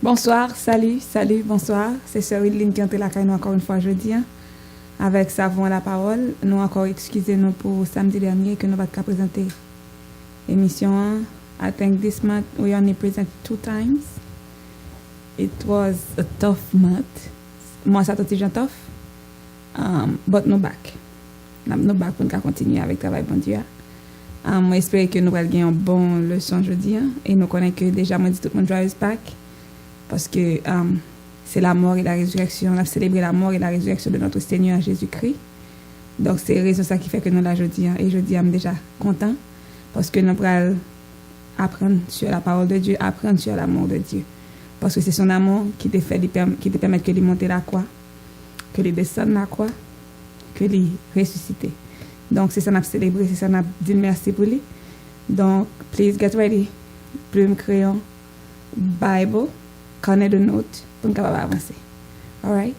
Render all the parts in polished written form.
Bonsoir, salut, bonsoir. C'est Sœur Willine qui entre la caille encore une fois jeudi. Avec Savon à la parole. Nous encore excusez-nous pour samedi dernier que nous n'avons pas présenter l'émission. I think this month we only present 2 times. It was a tough month. Moi, ça t'était déjà tough. But nous back. Nous back pour nous continuer avec le travail bon Dieu. Moi, j'espère que nous allons gagner une bonne leçon jeudi. Et nous connaissons que déjà, moi, dit tout le monde drive back. Parce que c'est la mort et la résurrection. On a célébré la mort et la résurrection de notre Seigneur Jésus-Christ. Donc, c'est raison ça qui fait que nous la jeudi. Et jeudi, je suis déjà content. Parce que nous allons apprendre sur la parole de Dieu, apprendre sur l'amour de Dieu. Parce que c'est son amour qui te permet que de monter la croix, que de descendre la croix, que de ressusciter. Donc, c'est ça qu'on a célébré, c'est ça qu'on a dit merci pour lui. Donc, please get ready. Plume, crayon, Bible, carnet de notes, pour nous capable avancer. All right?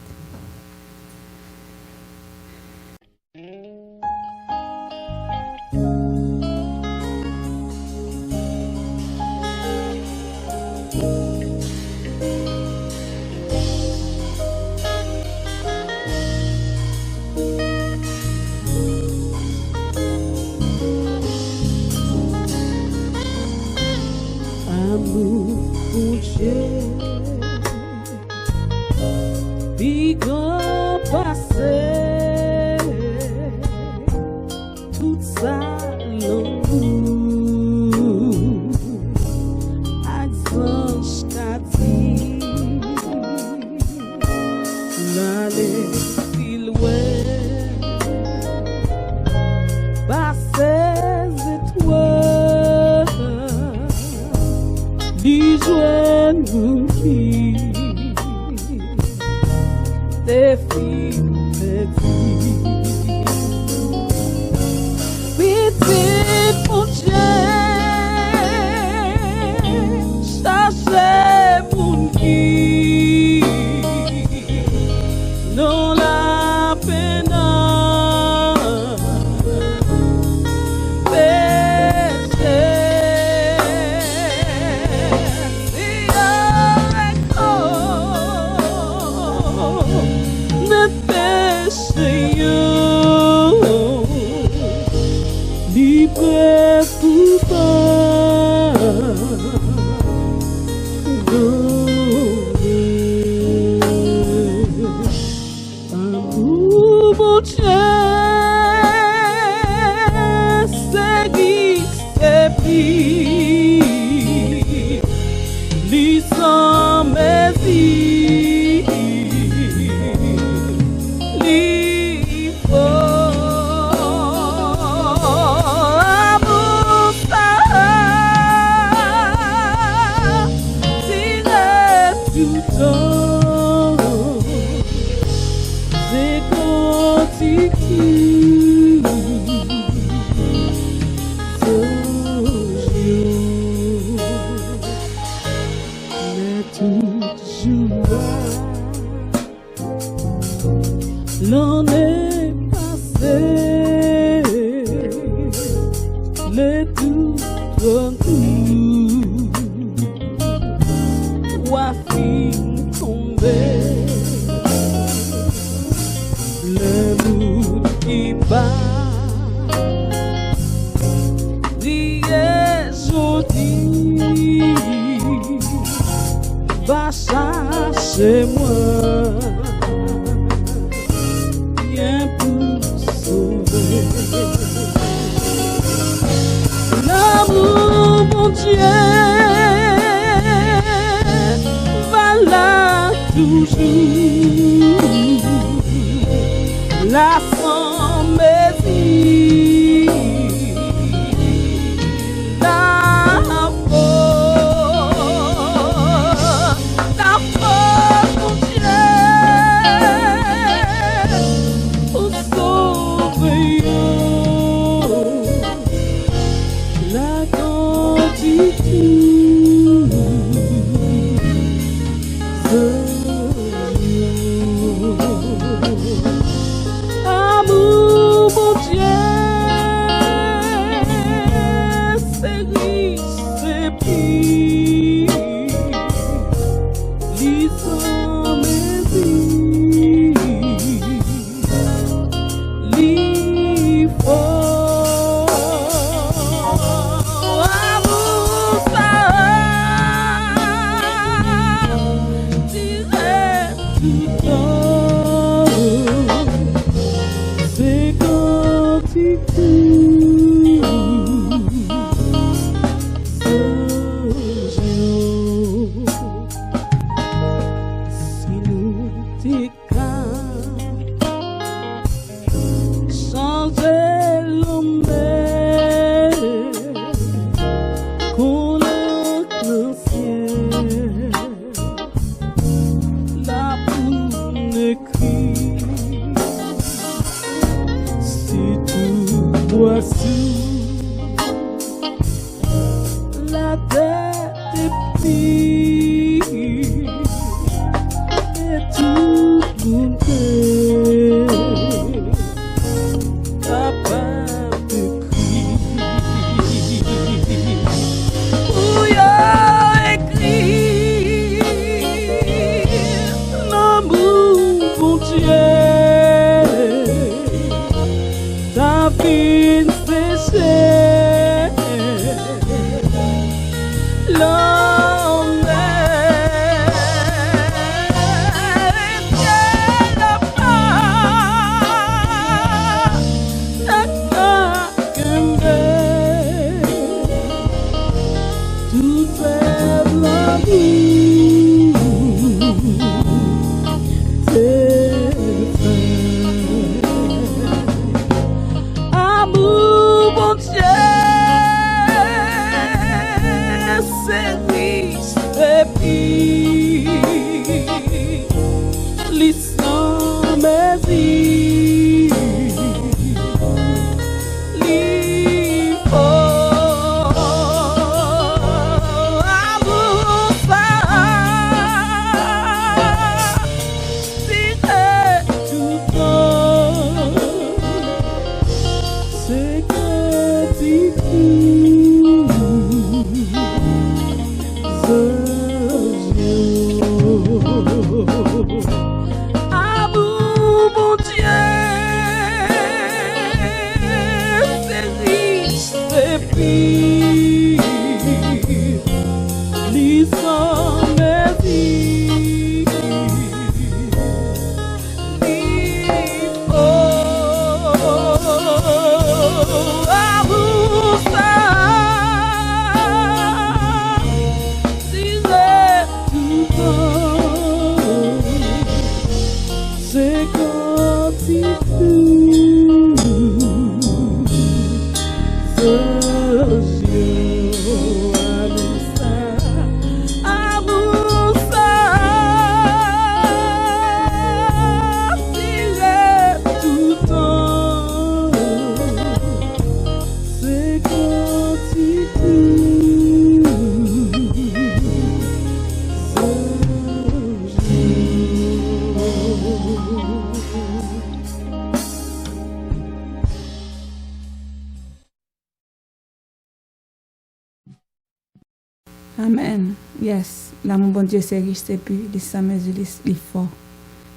Amen. Yes. L'amour bon Dieu c'est riche, c'est pur, il sans mesure, il fort.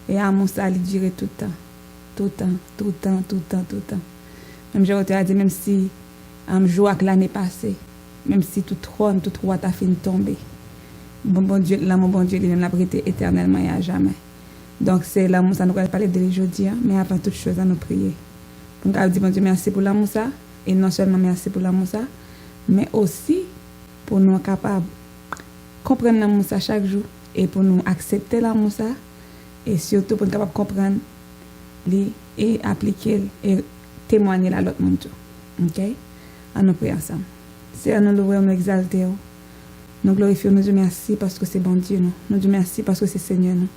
Et amour ça, il dure tout le temps. Tout le temps, tout le temps, tout le temps, tout le temps. Même je te dit, même si je joue avec l'année passée, même si tout trône, tout roi t'a fait tomber. Bon Dieu, l'amour bon Dieu, il l'a prêté éternellement et à jamais. Donc c'est l'amour, ça nous va parler de aujourd'hui, mais avant toute chose, à nous prier. Donc on dit bon Dieu, merci pour l'amour ça, et non seulement merci pour l'amour ça, mais aussi pour nous capables comprendre l'amour ça chaque jour et pour nous accepter l'amour ça et surtout pour nous capables comprendre et appliquer et témoigner à l'autre monde. OK? À nous prier ensemble. C'est à nous louer, nous exalter. Nous glorifions, nous disons merci parce que c'est bon Dieu nous. Nous disons merci parce que c'est Seigneur nous.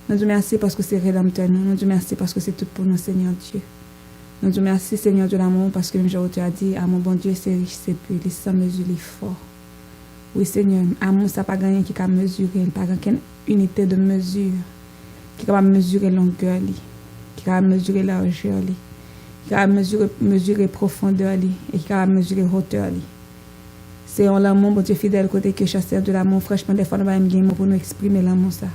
Nous disons merci parce que c'est Rédempteur nous. Nous disons merci parce que c'est tout pour nous Seigneur Dieu. Nous disons merci Seigneur de l'amour parce que je tu as dit amour bon Dieu c'est riche, c'est pur, il sans mesure, il fort. Oui Seigneur, amour ça pas gagné qui peut mesurer, pas aucune unité de mesure qui peut mesurer longueur qui peut mesurer largeur qui peut mesurer profondeur et qui peut mesurer hauteur c'est en l'amour bon Dieu fidèle côté que chasseur de l'amour franchement des fois nous pas même pour nous exprimer l'amour ça.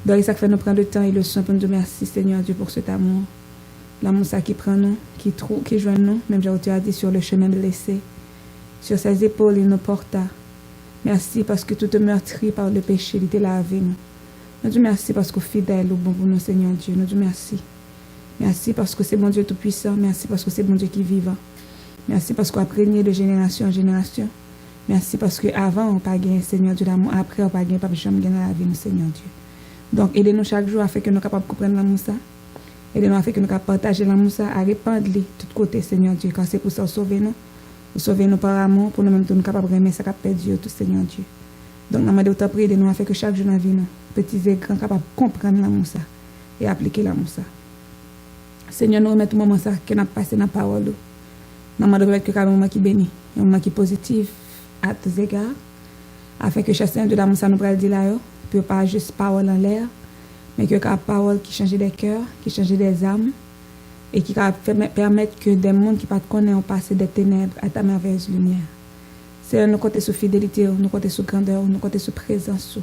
Donc ça fait nous prendre le temps et le soin pour nous dire merci Seigneur Dieu pour cet amour. L'amour ça qui prend nous, qui joint nous, même tu as dit sur le chemin blessé. Sur ses épaules il nous porta. Merci parce que tout meurtri par le péché, il était lavé nous. Nous disons merci parce que fidèle ou bon pour nous, Seigneur Dieu. Nous disons merci. Merci parce que c'est bon Dieu tout-puissant. Merci parce que c'est bon Dieu qui vivant. Merci parce qu'on a régné de génération en génération. Merci parce que avant on pas gagné Seigneur Dieu l'amour, après on pas gagné, pas jamais gagné la vie, nous Seigneur Dieu. Donc aidez-nous chaque jour afin que nous capables de comprendre l'amour ça. Aidez-nous afin que nous capables de partager l'amour ça, à répandre de tous côtés, Seigneur Dieu, car c'est pour ça sauver nous. Vous sauvez nous par amour pour nous-mêmes nous capables de remettre ça qu'a perdu tout Seigneur Dieu. Donc nous demandons autant prier de nous afin que chaque jour dans la vie nous petits et grands capables de comprendre l'amour ça et appliquer l'amour ça. Seigneur nous remettons moment ça que n'a passé dans la parole. Nous demandons que un moment qui béni, un moment qui positif à tous égards afin que chacun de l'amour ça nous pral dire là puis pas juste parole en l'air mais que parole qui change des cœurs, qui change des âmes. Et qui va permettre que des mondes qui ne connaissent pas passer des ténèbres à ta merveilleuse lumière. C'est nous compter sur fidélité, nous compter sur grandeur, nous compter sur présence,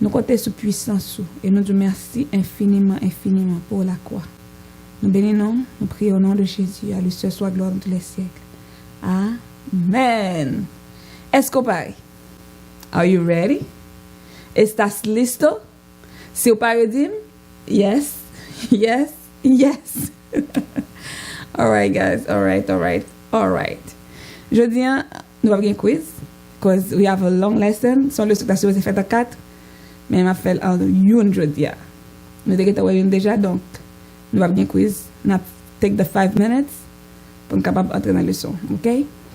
nous compter sur puissance. Et nous disons merci infiniment, infiniment pour la croix. Nous bénissons, nous prions au nom de Jésus. À lui seul soit gloire dans tous les siècles. Amen. Est-ce qu'on parle? Are you ready? ¿Estás listo? Si vous parlez dire, yes, yes, yes. All right, guys. All right. Jeudi, nous avons un quiz because we have a long lesson. Son leçon est supposé faire 4, mais on a fait une jeudi. Nous avons déjà, donc nous avons un quiz. Nous take the 5 minutes pour nous capable d'entrer dans la leçon. OK?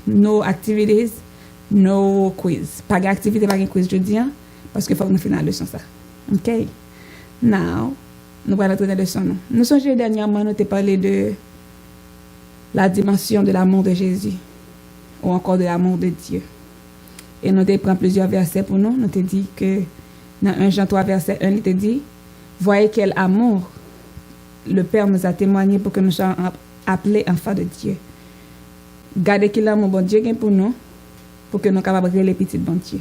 No activities, no quiz. Pas d'activité, pas de quiz jeudi parce qu'il faut que nous finissions la leçon ça. OK? Now, nous allons entrer dans la leçon. Nous sommes dernièrement, nous avons parlé de la dimension de l'amour de Jésus ou encore de l'amour de Dieu. Et nous avons pris plusieurs versets pour nous. Nous avons dit que dans 1 Jean 3, verset 1, il te dit voyez quel amour le Père nous a témoigné pour que nous soyons appelés enfants de Dieu. Gardez qu'il l'amour bon Dieu pour nous pour que nous soyons capables de les petits bon Dieu.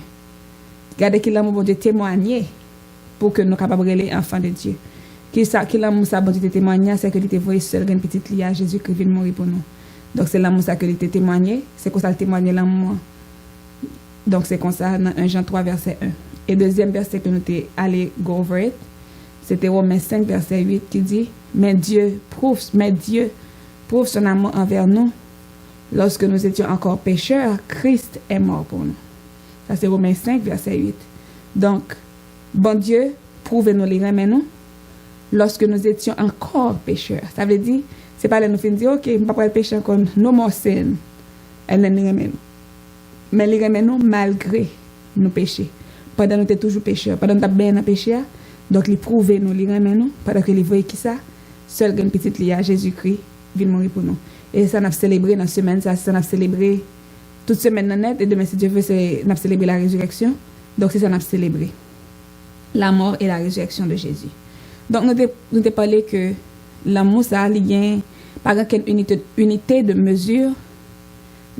Gardez qu'il l'amour bon Dieu témoigné pour que nous soyons capables de les enfants de Dieu. Qui l'amour ça bon Dieu témoigné, c'est que il était voyé seul une petite lia Jésus qui vient mourir pour nous. Donc c'est l'amour ça que il était témoigné, c'est comme ça le témoigner l'amour. Donc c'est comme ça dans 1 Jean 3 verset 1. Et deuxième verset que nous t'ai allé go over it, c'était Romains 5 verset 8 qui dit mais Dieu prouve son amour envers nous. Lorsque nous étions encore pécheurs, Christ est mort pour nous. Ça c'est Romains 5 verset 8. Donc bon Dieu prouve-nous les remets nous lorsque nous étions encore pécheurs. Ça veut dire c'est pas là nous fin dire OK, on pas pas pécher encore no more sin. Elle ne remet nous. Mais les remet nous malgré nos péchés. Pendant nous étions toujours pécheurs, pendant nous étions bien dans péché, donc il prouve nous les remet nous pendant que les voyait qui ça seul une petite lia Jésus-Christ vient mourir pour nous. Et ça n'a célébré dans la semaine, ça n'a célébré toute semaine net et demain si Dieu veut c'est n'a célébré la résurrection. Donc c'est ça n'a célébré la mort et la résurrection de Jésus. Donc nous avons parlé que l'amour ça lien par une unité de mesure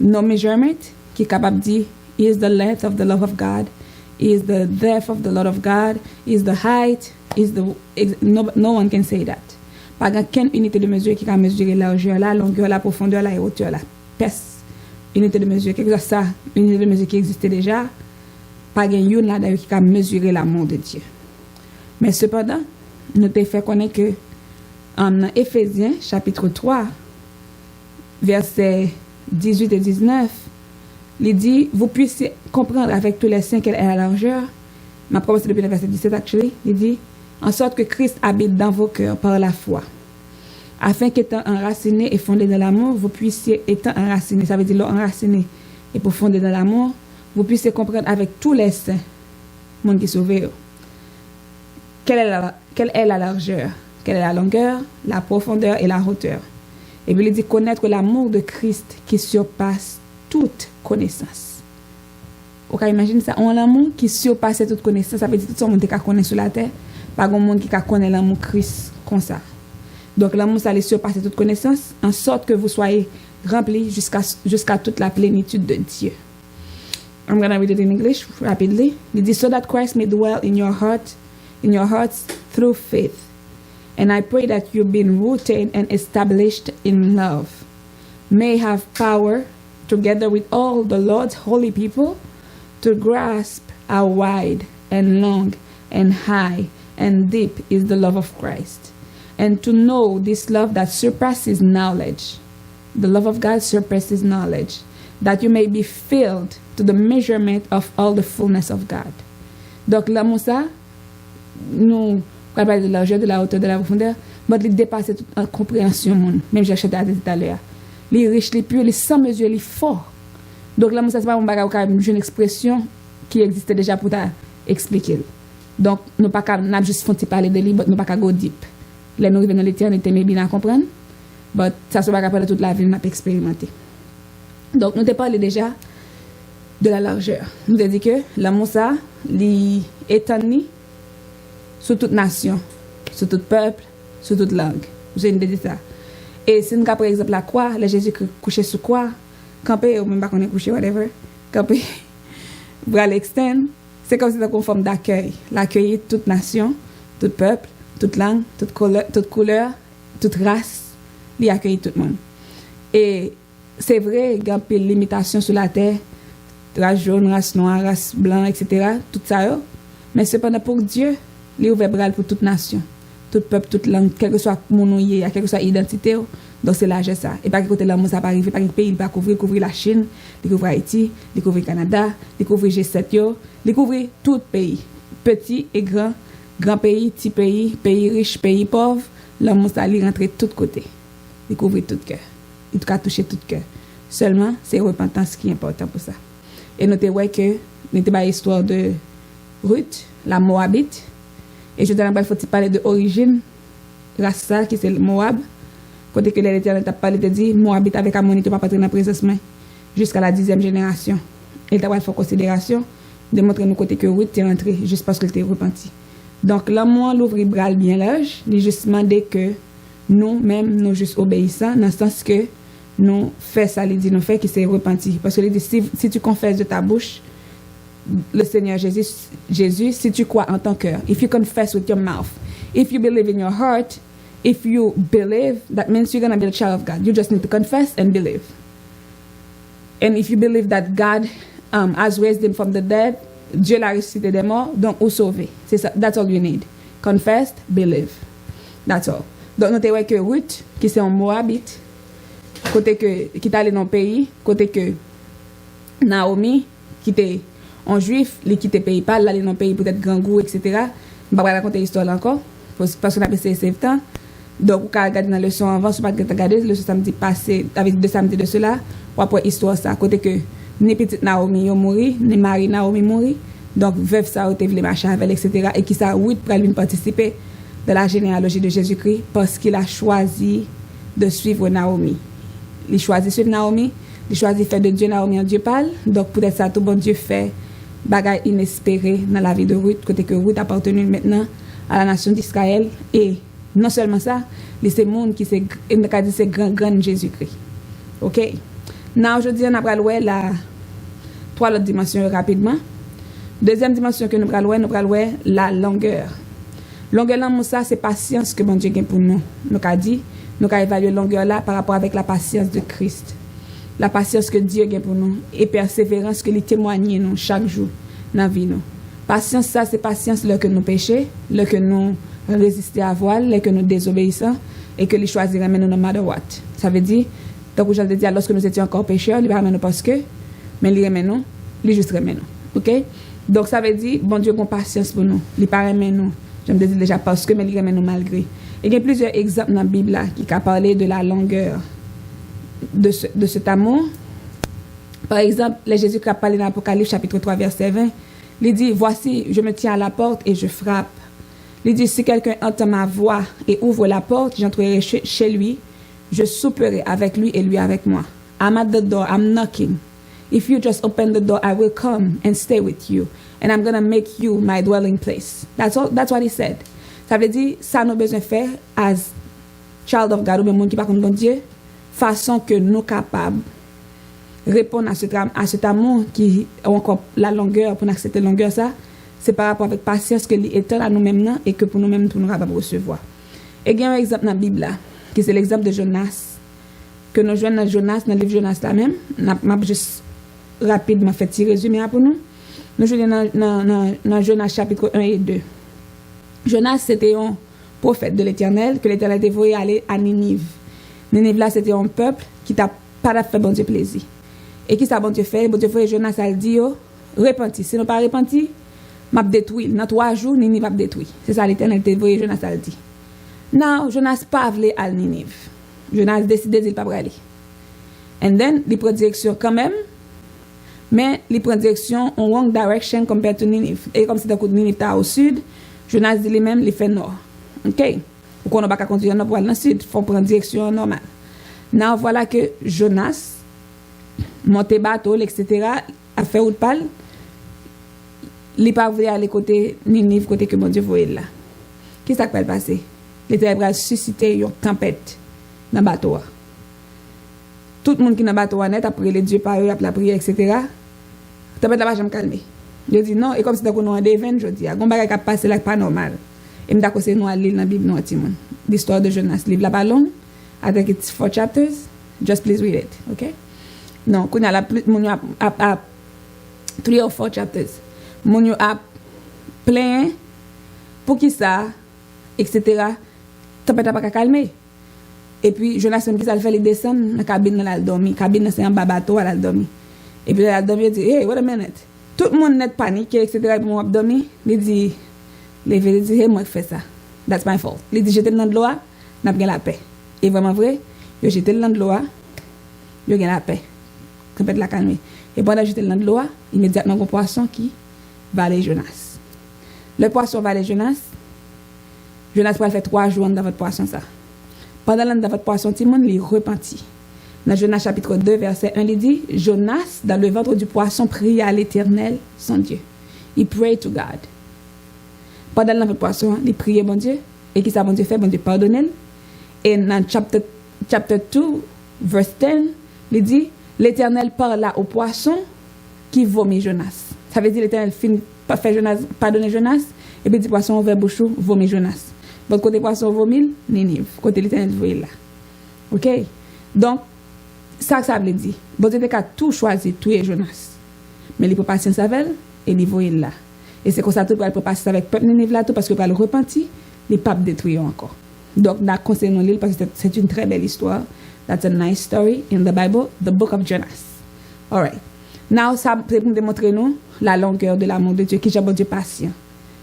no measurement qui est capable de dire is the length of the love of God, is the depth of the love of God, is the height, is the no one can say that. Par quelle unité de mesure qui peut mesurer la largeur, la longueur, la profondeur, la hauteur, la peste. Unité de mesure, quelque chose ça, une unité de mesure qui existait déjà, pas une là d'ailleurs qui peut mesurer l'amour de Dieu. Mais cependant, nous te fait connaître que en Éphésiens chapitre 3 versets 18 et 19, il dit vous puissiez comprendre avec tous les saints quelle est la largeur. Ma promesse depuis le verset 17 actually, il dit en sorte que Christ habite dans vos cœurs par la foi, afin qu'étant enracinés et fondés dans l'amour, vous puissiez, étant enracinés, ça veut dire enracinés et pour fonder dans l'amour, vous puissiez comprendre avec tous les saints, monde qui sauvé, quelle est la largeur, quelle est la longueur, la profondeur et la hauteur. Et puis il dit connaître l'amour de Christ qui surpasse toute connaissance. On peut imaginer ça, on a l'amour qui surpasse toute connaissance, ça veut dire tout le monde qui connaît sur la terre. Pas grand monde qui connaît l'amour Christ comme ça. Donc l'amour ça les surpasse toute connaissance en sorte que vous soyez remplis jusqu'à toute la plénitude de Dieu. I'm going to read it in English rapidly. It is so that Christ may dwell in your hearts through faith. And I pray that you've been rooted and established in love, may have power together with all the Lord's holy people to grasp how wide and long and high and deep is the love of Christ, and to know this love that surpasses knowledge. The love of God surpasses knowledge, that you may be filled to the measurement of all the fullness of God. Donc l'amour ça, nous on parle de la largeur, de la hauteur, de la profondeur, mais il dépasse toute compréhension monde. Même j'ai acheté tout à l'heure. Les riches, les purs, les sans mesure, les forts. Donc l'amour ça c'est pas un bagage une expression qui existait déjà pour t'expliquer. Donc, nous pas n'a juste font parler de lui, mais nous pas go deep. Les nous dans l'éternité mais bien à comprendre. Mais ça se va rappeler toute la vie n'a pas expérimenté. Donc, nous t'ai parlé déjà de la largeur. Nous t'ai dit que l'amour ça, li étendue sur toute nation, sur tout peuple, sur toute langue. Vous avez dit ça. Et si nous par exemple la croix, le Jésus couché sur croix, campé ou même pas qu'on est couché whatever, campé bras l'externe. C'est comme si c'était une forme d'accueil. L'accueillir toute nation, tout peuple, toute langue, toute couleur, toute race, il accueille tout le monde. Et c'est vrai, il y a un peu de limitation sur la terre, race jaune, race noire, race blanche, etc. Tout ça. Mais cependant, pour Dieu, il est ouvert bras pour toute nation, tout peuple, toute langue, quel que soit mon nom, quelle que soit l'identité. Donc c'est là, j'ai ça. Et pas que côté l'amour, ça va arriver, pas que pays, il va couvrir la Chine, découvrir Haïti, découvrir Canada, découvrir G7, découvrir tout pays, petit et grand, grand pays, petit pays, pays riche, pays pauvre, l'amour, ça va rentrer de tous côtés, découvrir tout cœur. Il va toucher tout cœur. Seulement, c'est repentance qui est important pour ça. Et notez que nous avons l'histoire de Ruth, la Moabite, et je vais faut parler de origine, race ça, qui c'est le Moab. Côté que l'Éternel t'a parlé de dire Moabite avec Ammonite pas entrer dans la présence jusqu'à la 10e génération. Il t'a fait considération de montrer nous côté que Ruth est rentré juste parce qu'elle était repenti. Donc l'amour l'ouvre bras bien large, il juste demander que nous même nous juste obéissants dans le sens que nous fait ça il dit nous fait qui c'est repenti parce que il dit si tu confesses de ta bouche le Seigneur Jésus si tu crois en ton cœur, if you confess with your mouth, if you believe in your heart if you believe, that means you're going to be a child of God. You just need to confess and believe. And if you believe that God has raised him from the dead, Dieu l'a ressuscité des morts, donc ou sauvé. C'est ça, that's all you need. Confess, believe. That's all. Donc notez que Ruth, qui c'est un Moabite, côté que qui est allé dans le pays, côté que Naomi, qui était un juif, qui quitté pays pas, là dans le pays peut-être grand goût, etc. Je ne vais pas raconter l'histoire là encore, parce qu'on a passé 7 ans. Donc, vous pouvez regarder dans la leçon avant, si vous ne pouvez pas regarder, le samedi passé, avec 2 samedis de cela, ou après histoire ça, côté que ni petite Naomi yo mouri, ni mari Naomi mouri, donc veuve ça a été voulu marcher avec, etc. Et qui ça, oui, pour lui participer de la généalogie de Jésus-Christ, parce qu'il a choisi de suivre Naomi. Il choisit de suivre Naomi, il choisit de faire de Dieu Naomi en Dieu parle, donc peut-être ça, tout bon Dieu fait bagaille inespéré dans la vie de Ruth, côté que Ruth appartenu maintenant à la nation d'Israël, et non seulement ça, c'est le monde qui c'est grand Jésus-Christ. OK? Now, aujourd'hui, on va voir la 3 autres dimensions rapidement. Deuxième dimension que nous allons voir, la longueur. Longueur là, ça, c'est patience que bon Dieu a pour nous. Nous avons dit, nous avons évalué longueur là par rapport avec la patience de Christ. La patience que Dieu a pour nous et persévérance que lui témoigne nous chaque jour dans la vie nous. Patience ça c'est patience là que nous péchons, là que nous résistons à voile, là que nous désobéissons et que lui choisira nous no matter what. Ça veut dire donc je le dis lorsque nous étions encore pécheurs, il va nous parce que mais il remet nous, il juste remet nous. OK? Donc ça veut dire bon Dieu a patience pour nous, il pas remet nous. Je me dis déjà parce que mais il remet nous malgré. Et il y a plusieurs exemples dans la Bible là qui parlent de la longueur de cet amour. Par exemple, Jésus qui a parlé dans l'Apocalypse chapitre 3 verset 20, il dit voici je me tiens à la porte et je frappe. Il dit si quelqu'un entend ma voix et ouvre la porte, j'entrerai chez lui, je souperai avec lui et lui avec moi. I'm at the door, I'm knocking. If you just open the door, I will come and stay with you and I'm going to make you my dwelling place. That's what he said. Ça veut dire ça nous besoin faire as child of God ou bien monde qui pas contre bon Dieu, façon que nous capables répondre à cet amour qui a encore la longueur pour accepter la longueur ça, c'est par rapport avec patience que l'étend à nous-mêmes et que pour nous-mêmes pour nous capables recevoir. Et il y a un exemple dans la Bible là, qui c'est l'exemple de Jonas que nous jouons dans Jonas dans le livre Jonas là même, m'a juste rapidement fait petit résumé pour nous. Nous jouons dans Jonas chapitre 1 et 2. Jonas c'était un prophète de l'Éternel que l'Éternel devait envoyer aller à Ninive. Ninive là c'était un peuple qui t'a pas fait bon Dieu plaisir. Et qui ça bon Dieu fait? Bon Dieu fait Jonas a dit repenti. Si nous pas repenti, m'a détruit. Dans 3 jours Ninive va détruit. C'est ça l'Éternel devait Jonas a dit. Non, Jonas pas voulu aller à Ninive. Jonas décidé de pas aller. And then il prend direction quand même. Mais il prend direction en wrong direction compared to Ninive. Et comme c'est que Ninive était au sud, Jonas dit lui-même il fait nord. OK? Ou qu'on n'a pas conduire nord pour aller dans le sud, faut prendre direction normale. Now voilà que Jonas monter bateau etc. a fait route pal. Il pas voulu aller côté Ninive côté que mon Dieu voyait là. Qu'est-ce qui va passer? L'Éternel va susciter une tempête dans le bateau. Tout le monde qui est dans le bateau net après les dieux par eux, après la prière, etc. La tempête va jamais calmer. Je dis non, et comme si nous avons un event, je dis, il y a un bagage qui passe là, pas normal. Et je dis que c'est nous à lire dans la Bible, l'histoire de Jonas. Le livre là pas long, I think it's 4 chapters. Just please read it, okay? Non, quand il y a la plus, mon yo a 3 or 4 chapters. Mon yo a plein, pour qui ça, etc. Tempête n'a pas calmer. Et puis, Jonas, même qui ça le fait, il descend dans la cabine, dans la dormi. Cabine, c'est un bateau, à la dormi. Et puis, la dormi, il dit, hey, wait a minute. Tout le monde n'est paniqué, etc. Et puis, moi, dormi, il dit, hey, moi, je fais ça. That's my fault. Il dit, j'étais dans l'eau, n'a pas la paix. Et vraiment vrai, j'étais dans l'eau, j'ai la paix. Tempête la calmer. Et pendant que j'étais dans l'eau, immédiatement, un poisson qui va aller Jonas. Le poisson va aller Jonas. Jonas va faire 3 jours dans votre poisson, ça. Pendant l'an dans votre poisson, Timon, il repentit. Dans Jonas chapitre 2, verset 1, il dit, Jonas, dans le ventre du poisson, pria à l'Éternel, son Dieu. Il pray to God. Pendant l'an votre poisson, il priait bon Dieu. Et qui ça, bon Dieu fait? Bon Dieu pardonne. Et dans chapter 2, verse 10, il dit, l'Éternel parla au poisson qui vomit Jonas. Ça veut dire l'Éternel fait Jonas, pardonner Jonas, et puis dit poisson ouvert bouchou, vomit Jonas. Bon côté poisson vomil, Ninive. Côté l'Éternel voyez là. OK? Donc, ça veut dire. Bon Dieu a tout choisi, tout est Jonas. Mais il peut passer avec et il voyait là. Et c'est comme ça tout peut passer avec peuple Ninive là tout parce que pas le repenti, les papes détruire encore. Donc, nous conseillons l'île parce que c'est une très belle histoire. That's a nice story in the Bible, the book of Jonas. All right. Now, ça c'est pour démontrer nous la longueur de l'amour de Dieu, qui est bon Dieu patient.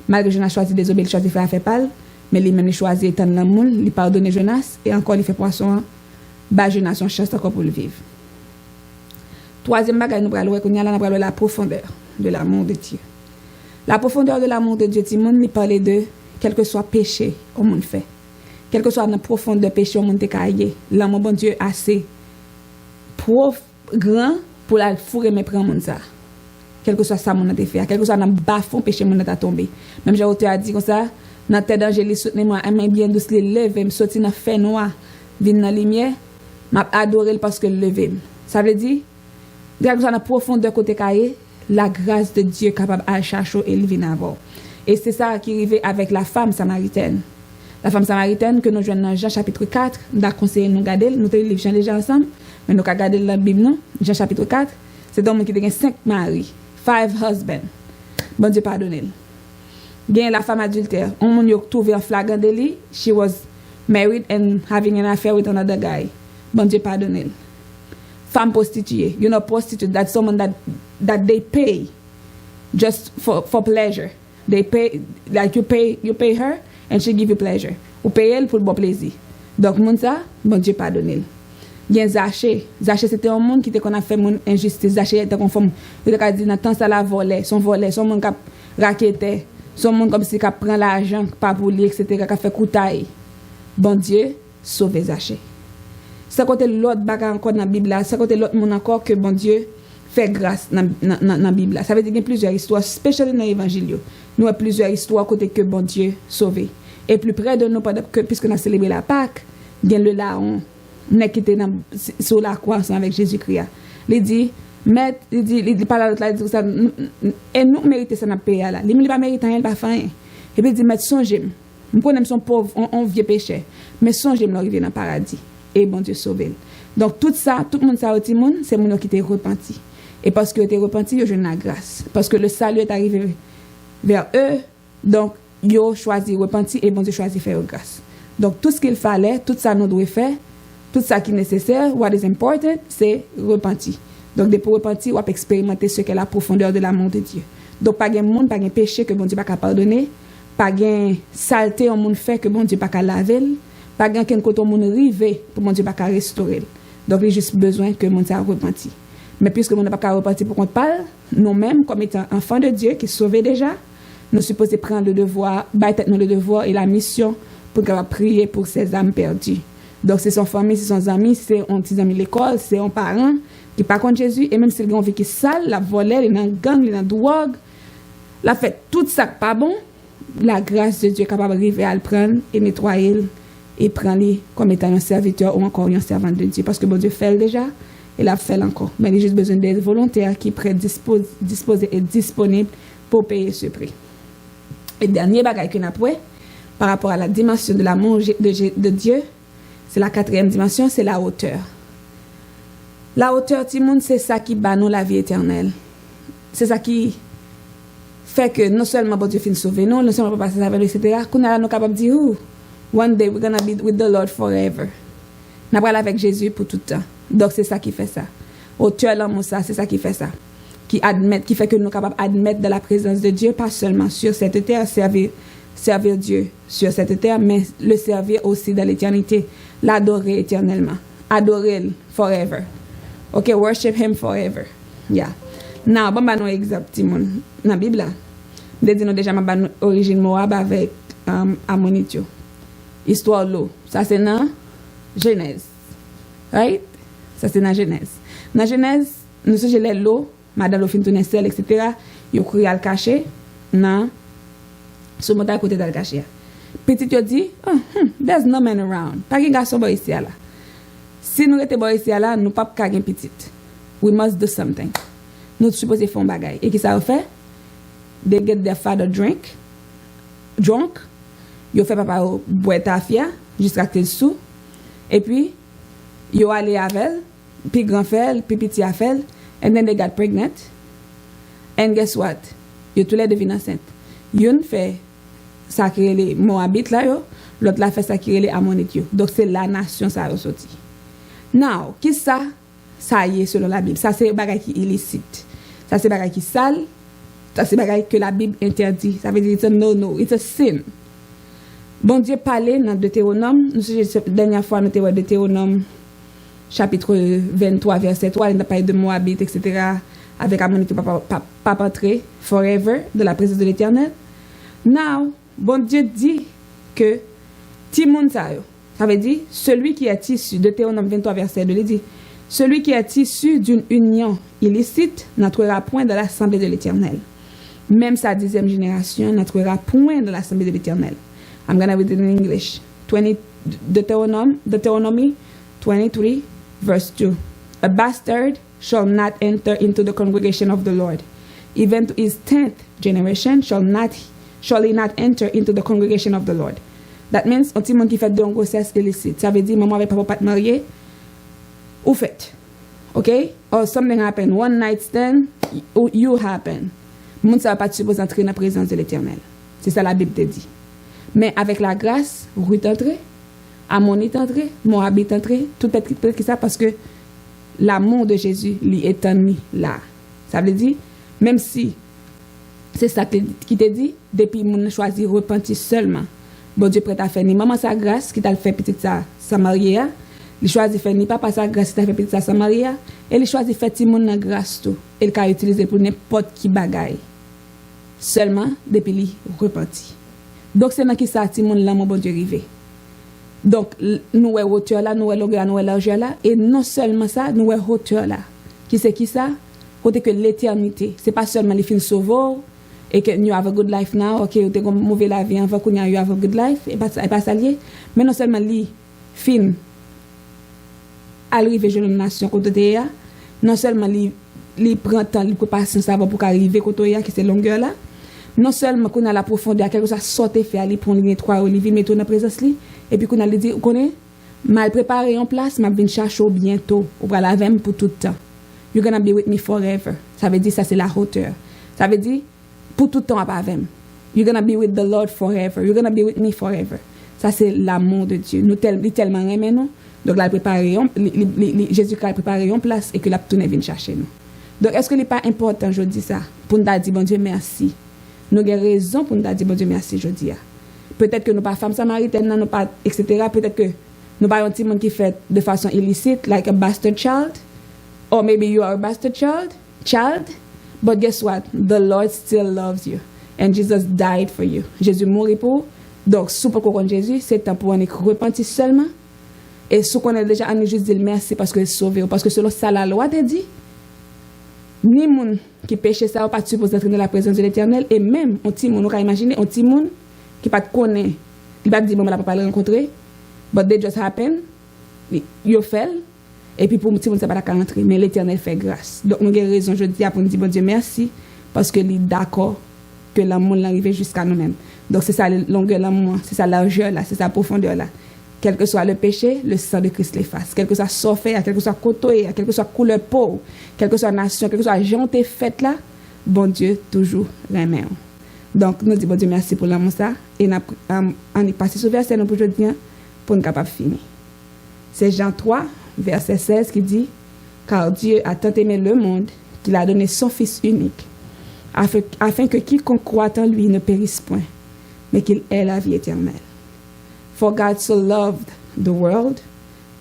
Malgré Jonas choisi désobéir, il choisi faire affaire pâle, mais lui même il choisi étendre l'amour, il pardonne Jonas et encore il fait poisson, bah Jonas son chance encore pour le vivre. Troisième bagage nous parlons la profondeur de l'amour de Dieu. La profondeur de l'amour de Dieu, Timon, il parlait de quel que soit péché au monde fait. Quel que soit la profondeur péché au monde te caillé, l'amour bon Dieu assez grand pour la fourrer mais prendre monde ça. Quel que soit ça mon a fait, quel que soit dans bas fond péché mon a tombé. Même j'ai auteur a dit comme ça, dans tête danger les soutenez-moi, amen bien douce les lever, me sortir dans fait noir, vinn dans lumière, m'a adorer parce que lever. Ça veut dire quel que soit la profondeur côté caillé, la grâce de Dieu capable à chercher et il vient avoir. Et c'est ça qui arrivait avec la femme samaritaine. La femme samaritaine que nous jouons dans Jean chapitre 4, nous avons conseillé nous garder, nous avons lu déjà ensemble, mais nous avons regardé la Bible, non? Jean chapitre 4, c'est un homme qui a 5 maris, 5 husbands. Bon Dieu pardonne. Bien la femme adultère, on m'a trouvé en flagrant délit, she was married and having an affair with another guy. Bon Dieu pardonne. Femme prostituée, you know, prostitute, that's someone that they pay just for pleasure. They pay, like you pay her and she give you pleasure. Ou paye elle pour le bon plaisir. Donc, moun ça, bon Dieu pardonne. Bien Zaché. Zaché, c'était un monde qui était qu'on a fait mon injustice. Zaché était conforme. Il a dit, dans temps ça la volé, son monde qui a raquetté, son monde comme si qui prend l'argent, pas pour lui, etc., qui a fait coutaille. Bon Dieu, sauve Zaché. C'est côté l'autre bagarre encore dans la Bible, c'est côté l'autre monde encore que bon Dieu fait grâce dans la Bible. Ça veut dire qu'il y a plusieurs histoires, spécialement dans l'évangile. Nous avons plusieurs histoires côté que bon Dieu sauvé. Et plus près de nous, puisque nous avons célébré la Pâque, il y a le laon, qui était sur la croix avec Jésus-Christ. Il dit, il parle à l'autre, il dit ça, et nous méritons ça dans le pays là. Il ne pas mériter rien, il ne pas faire rien. Et puis il dit, mais songez, nous connaissons son pauvre, on vieux péché, mais songez, nous arriver dans le paradis. Et bon Dieu sauvé. Donc tout ça, tout le monde, ça, c'est mon qui était repenti. Et parce que tu es repenti, ils ont la grâce. Parce que le salut est arrivé vers eux, donc ils ont choisi repenti et bon Dieu choisi faire grâce. Donc tout ce qu'il fallait, tout ça nous doit faire, tout ça qui est nécessaire, what is important, c'est repenti. Donc depuis repenti, on va expérimenter ce qu'est la profondeur de l'amour de Dieu. Donc pas de monde, pas de péché que bon Dieu pas pardonner, pas de saleté au monde fait que bon Dieu pas laver, pas de quelque côté au monde rivé pour bon Dieu pas restaurer. Donc il a juste besoin que mon Dieu repenti. Mais puisque nous n'avons pas reparti pour qu'on parle, nous-mêmes, comme étant enfants de Dieu, qui sont sauvés déjà, nous sommes supposés prendre le devoir, nous le devoir et la mission pour prier pour ces âmes perdues. Donc, c'est son famille, c'est son ami, c'est un petit ami de l'école, c'est un parent qui par contre Jésus, et même s'il a une vie qui est sale, la volée, il est dans le gang, il est dans la drogue, la fait tout ça pas bon, la grâce de Dieu est capable d'arriver à le prendre et nettoyer et prendre comme étant un serviteur ou encore un servant de Dieu. Parce que bon Dieu fait le déjà. Il a fait encore. Mais il a juste besoin d'être volontaire qui prêt, disposé et disponible pour payer ce prix. Et dernier bagage qu'on a pris par rapport à la dimension de l'amour de Dieu, c'est la 4e dimension, c'est la hauteur. La hauteur, Timoun, c'est ça qui bat nous la vie éternelle. C'est ça qui fait que non seulement bon Dieu finit sauver nous, non seulement on peut passer avec nous, etc., qu'on a nous capable de dire, one day we're going to be with the Lord forever. On va aller avec Jésus pour tout le temps. Donc c'est ça qui fait ça. Hauteur l'amour, ça, c'est ça qui fait ça. Qui fait que nous sommes capables d'admettre de la présence de Dieu, pas seulement sur cette terre, servir Dieu sur cette terre, mais le servir aussi dans l'éternité, l'adorer éternellement. Adorer forever. Ok, worship him forever. Yeah. Now, bon, bah, nous exemple, Timon, dans la Bible, nous disons déjà ma origine Moab avec Ammonitio. Histoire l'eau. Ça, c'est dans Genèse. Right? Ça, c'est dans Genèse. Dans Genèse, nous sommes l'eau, madame l'eau fin tourner sel, etc. Ils ont crié à le cacher. Non. Sur mon côté de le cacher. Petit, tu dit, there's no man around. Pas de garçon ici là. Si nous étions ici là, nous ne pouvons pas petit. We must do something. Nous sommes supposés faire un bagage. Et qui ça a fait? They get their father drunk. Yo fait papa boire tafia jusqu'à que sous. Et puis yo allé avec puis grand fait, puis petit a fait, and then they got pregnant. And guess what? Yo tous les deviennent enceintes. Yon fait ça qui les Moabite là yo, l'autre la fait ça qui les Ammonite yo. Donc c'est la nation ça a sorti. Now, qui ça? Ça y est selon la Bible. Ça c'est bagay qui illicite. Ça c'est bagay qui sale. Ça c'est bagay que la Bible interdit. Ça veut dire it's a no, it's a sin. Bon Dieu parlait dans Deutéronome, nous la dernière fois nous avons Deutéronome chapitre 23 verset 3, il n'a pas de Moabite etc. avec Ammonite pas entrer forever de la présence de l'Éternel. Now, bon Dieu dit que Timoun ça veut dire celui qui est issu, Deutéronome 23 verset 2, il dit celui qui est issu d'une union illicite n'entrera point dans l'assemblée de l'Éternel. Même sa 10e génération n'entrera point dans l'assemblée de l'Éternel. I'm going to read it in English. Deuteronomy 23 verse 2. A bastard shall not enter into the congregation of the Lord. Even to his 10th generation shall he not enter into the congregation of the Lord. That means, un petit monde qui fait de grossesse illicite. Ça veut dire, maman avec papa pas marié, ou fait. Okay? Or something happened, one night stand, you happen. Moun ça va pas supposé entrer dans la présence de l'Éternel. C'est ça la Bible te dit. Mais avec la grâce, Ruth entré, Ammonite entré, Moabite entré, tout peut-être que ça parce que l'amour de Jésus lui est mis là. Ça veut dire, même si c'est ça qui te dit, depuis moun choisi repentir seulement, bon Dieu prêt à faire ni maman sa grâce qui t'a fait petite ça Samaria, il choisit faire ni papa sa grâce qui t'a fait petite ça Samaria, et il choisit faire ti moun nan grâce tout, et il qu'a utiliser pour n'importe qui bagaille. Seulement depuis lui repentir. Donc c'est dans qui ça ti moun là mon bon Dieu rivé. Donc nous est hauteur là, nous est longueur, nous est largeur là, et non seulement ça, nous est hauteur là. Qui c'est qui ça? Côté que l'éternité, c'est pas seulement les fins sauveurs et que you have a good life now, OK, ou t'es comme mauvais la vie avant qu'on you have a good life et pas s'allier, mais non seulement les fin arriver jeune nation côté ya, non seulement les prend temps, les patience avant pour arriver côté ya qui c'est longueur là. Non seulement qu'on a la profondeur, quelque chose sorte faire aller pour les trois oliviers mettre dans présence li et puis qu'on a dit connaît mal préparé en place m'a venir chercher bientôt ou va la même pour tout le temps. You're gonna be with me forever. Ça veut dire ça c'est la hauteur. Ça veut dire pour tout le temps avec moi. You're gonna be with the Lord forever. You're gonna be with me forever. Ça c'est l'amour de Dieu. Nous tellement aimé nous. Donc là préparer Jésus a préparé en place et que la tourner vient chercher nous. Donc est-ce que n'est pas important je dis ça pour nous dire bon Dieu merci. Nous avons raison pour nous dire bon Dieu merci aujourd'hui. Peut-être que nous pas femmes samaritaines, nous pas etc. Peut-être que nous pas un petit monde qui fait de façon illicite, like a bastard child, or maybe you are a bastard child. But guess what? The Lord still loves you, and Jesus died for you. Jésus mourit pour. Donc, si vous connaissez Jésus, c'est temps pour nous repentir seulement. Et si vous est déjà, on juste dire merci parce que vous sauvé, parce que selon ça la loi te dit. Ni moun qui péché ça pas supposé entrer dans la présence de l'Éternel et même on petit moun on peut imaginer un petit moun qui pas connaît il pas dire maman la pas le rencontrer but they just happen you fell et puis pour petit moun ça pas rentrer mais l'Éternel fait grâce donc nous avons raison je dis pour nous dire bon Dieu merci parce que il est d'accord que l'amour l'arrive jusqu'à nous-mêmes donc c'est ça la longueur l'amour c'est ça la largeur là c'est ça la profondeur là. Quel que soit le péché, le sang de Christ l'efface. Quel que soit son fait, quel que soit côté, quel que soit couleur peau, quelle que soit nation, quel que soit gens t'es fait là, bon Dieu toujours remet. Donc nous disons bon Dieu merci pour l'amour ça et on est passé sur verset nous pour aujourd'hui pour nous capable finir. C'est Jean 3 verset 16 qui dit car Dieu a tant aimé le monde qu'il a donné son fils unique afin que quiconque croit en lui ne périsse point mais qu'il ait la vie éternelle. For God so loved the world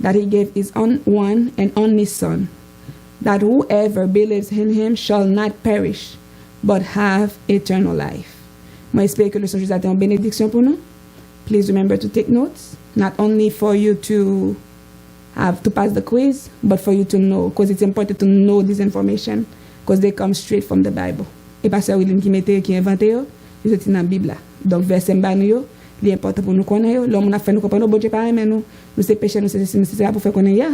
that he gave his one and only Son, that whoever believes in him shall not perish, but have eternal life. Moi, j'espère que le Seigneur a été en bénédiction pour nous. Please remember to take notes, not only for you to have to pass the quiz, but for you to know, because it's important to know this information, because they come straight from the Bible. Et Pasteur William qui inventé, ils sont dans la Bible. Donc, verset mbano il est important pour nous connaître l'homme a fait nous comprendre bon Dieu pas mais nous c'est péché nous c'est nécessaire pour faire connaître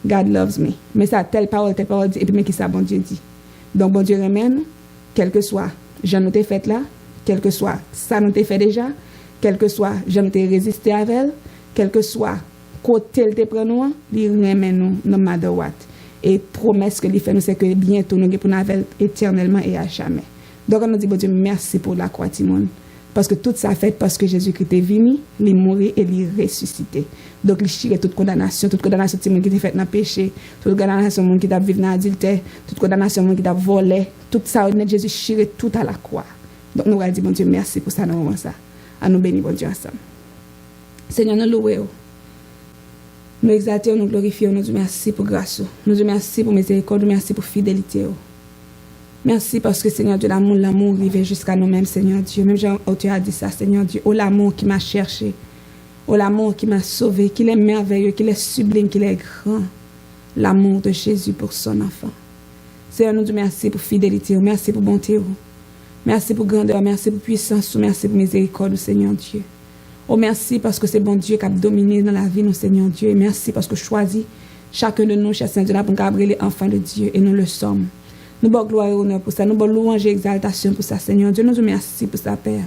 God loves me mais ça telle parole dit et puis mais qui ça bon Dieu dit donc bon Dieu ramène quel que soit j'en nous t'ai fait là quel que soit ça nous t'ai fait déjà quel que soit j'aime te résister avec elle, quel que soit côté elle te prend nous, il remet nous no matter what. Et promesse que lui fait nous c'est que bientôt nous pour nous avec éternellement et à jamais. Donc on nous dit bon Dieu merci pour la croix Timon. Parce que tout ça fait parce que Jésus-Christ est venu, il est mort et il est ressuscité. Donc il chire toute condamnation Timon qui était fait dans le péché, toute condamnation monde qui t'a vécu dans l'adultère, toute condamnation monde qui t'a volé, tout ça Jésus chire tout à la croix. Donc nous allons dire bon Dieu merci pour ça dans moment ça. À nous bénir bon Dieu ensemble. Seigneur nous louons. Nous exaltons, nous glorifions, nous disons merci pour grâce. Nous disons merci pour miséricorde, merci pour fidélité. Merci parce que Seigneur Dieu, l'amour arrive jusqu'à nous-mêmes, Seigneur Dieu. Même Jean tu as dit ça, Seigneur Dieu. Oh l'amour qui m'a cherché. Oh l'amour qui m'a sauvé, qu'il est merveilleux, qu'il est sublime, qu'il est grand. L'amour de Jésus pour son enfant. Seigneur, nous disons merci pour fidélité, merci pour bonté. Merci pour grandeur, merci pour puissance, merci pour miséricorde, Seigneur Dieu. Oh merci parce que c'est bon Dieu qui a dominé dans la vie, nous, Seigneur Dieu. Et merci parce que choisis chacun de nous, cher Saint-Dieu, pour nous les enfants de Dieu, et nous le sommes. Nous avons gloire et honneur pour ça. Nous avons louange et exaltation pour ça, Seigneur Dieu. Nous nous merci pour ça, Père.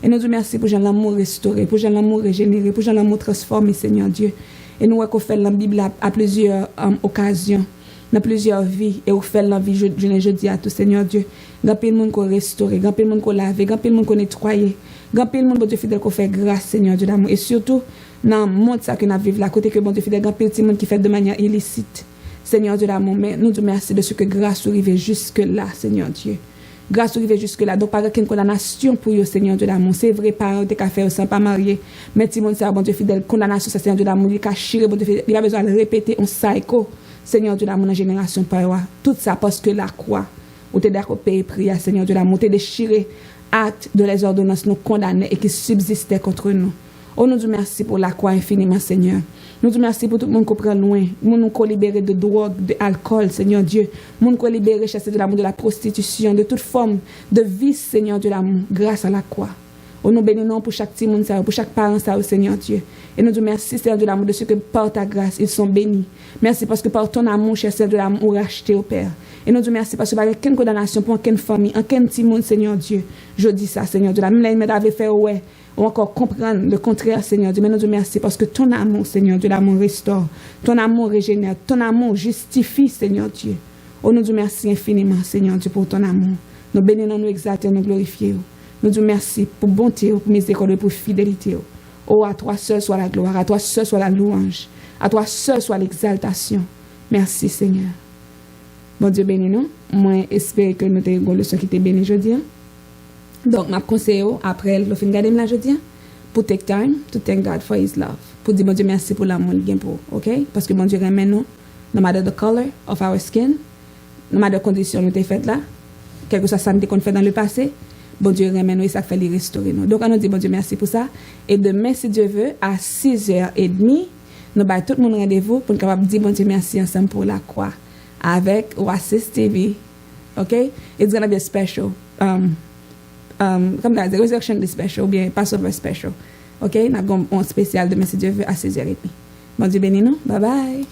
Et nous nous merci pour l'amour restauré, pour l'amour régénéré, pour l'amour transformé, Seigneur Dieu. Et nous avons fait la Bible à plusieurs occasions, dans plusieurs vies. Et nous avons fait la vie jeudi à tout, Seigneur Dieu. Grand peu de monde qu'on restauré, grand peu de monde qu'on lavé, grand peu de monde qu'on nettoyé, grand peu de monde, bon Dieu fidèle, qu'on fait grâce, Seigneur Dieu d'amour. Et surtout, dans le monde que nous vivons là, côté que bon Dieu fidèle, grand peu de monde qui fait de manière illicite. Seigneur Dieu d'amour, mais nous te merci de ce que grâce arrive jusque-là, Seigneur Dieu. Grâce arrive jusque-là. Donc, pas aucune condamnation pour vous, Seigneur Dieu d'amour. C'est vrai, parents, t'es qu'à faire sans pas marier. Mais Timon, c'est bon Dieu fidèle, condamnation, Seigneur Dieu d'amour, il a chiré, bon Dieu fidèle, il a besoin de répéter un psycho, Seigneur Dieu d'amour, dans la génération par moi. Tout ça parce que la croix, où t'es d'accord, payer prière, Seigneur Dieu d'amour, t'es déchiré, acte de les ordonnances nous condamner et qui subsistaient contre nous. Oh, nous te merci pour la croix infiniment, Seigneur. Nous te merci pour tout le monde qui prend loin. Nous nous libérés de drogue, d'alcool, Seigneur Dieu. Nous nous libérés, chassés de l'amour, de la prostitution, de toute forme de vice, Seigneur Dieu, l'amour, grâce à la croix. Oh, nous bénissons pour chaque petit monde, pour chaque parent, Seigneur Dieu. Et nous te merci, Seigneur Dieu, l'amour, de ce que par ta grâce, ils sont bénis. Merci parce que par ton amour, cher Seigneur Dieu, l'amour, racheté au Père. Et nous te merci parce que par aucune condamnation pour aucune famille, aucun petit monde, Seigneur Dieu. Je dis ça, Seigneur Dieu. La même avait fait, ouais. Ou encore comprendre le contraire, Seigneur Dieu. Mais nous te merci parce que ton amour, Seigneur Dieu, l'amour restaure. Ton amour régénère. Ton amour justifie, Seigneur Dieu. Oh, nous te merci infiniment, Seigneur Dieu, pour ton amour. Nous bénissons, nous exaltons, nous glorifions. Nous te merci pour bonté, pour miséricorde, pour fidélité. Oh, à toi seul soit la gloire, à toi seul soit la louange, à toi seul soit l'exaltation. Merci, Seigneur. Bon Dieu bénis nous. Moi, j'espère que nous avons une leçon qui t'est bénie aujourd'hui. Donc, je conseille après le fin de la jeudi pour take time to thank God for His love. Pour dire, bon Dieu, merci pour l'amour qu'il a pour, ok? Parce que bon Dieu remet nous, no matter the color of our skin, no matter the conditions nous t'es faites là, quelque chose ça nous qu'on fait dans le passé, bon Dieu remet nous et ça fait les restaurer nous. Donc, on nous dit, bon Dieu, merci pour ça. Et demain, si Dieu veut, à 6h30, nous avons tout le monde rendez-vous pour nous capable dire, bon Dieu, merci ensemble pour la croix avec Oasis TV, ok? It's gonna be a special. Comme the Resurrection Day special ou bien Passover special. Ok, nous avons un spécial demain si Dieu veut à 6h30. Bon Dieu bénis nous. Bye bye.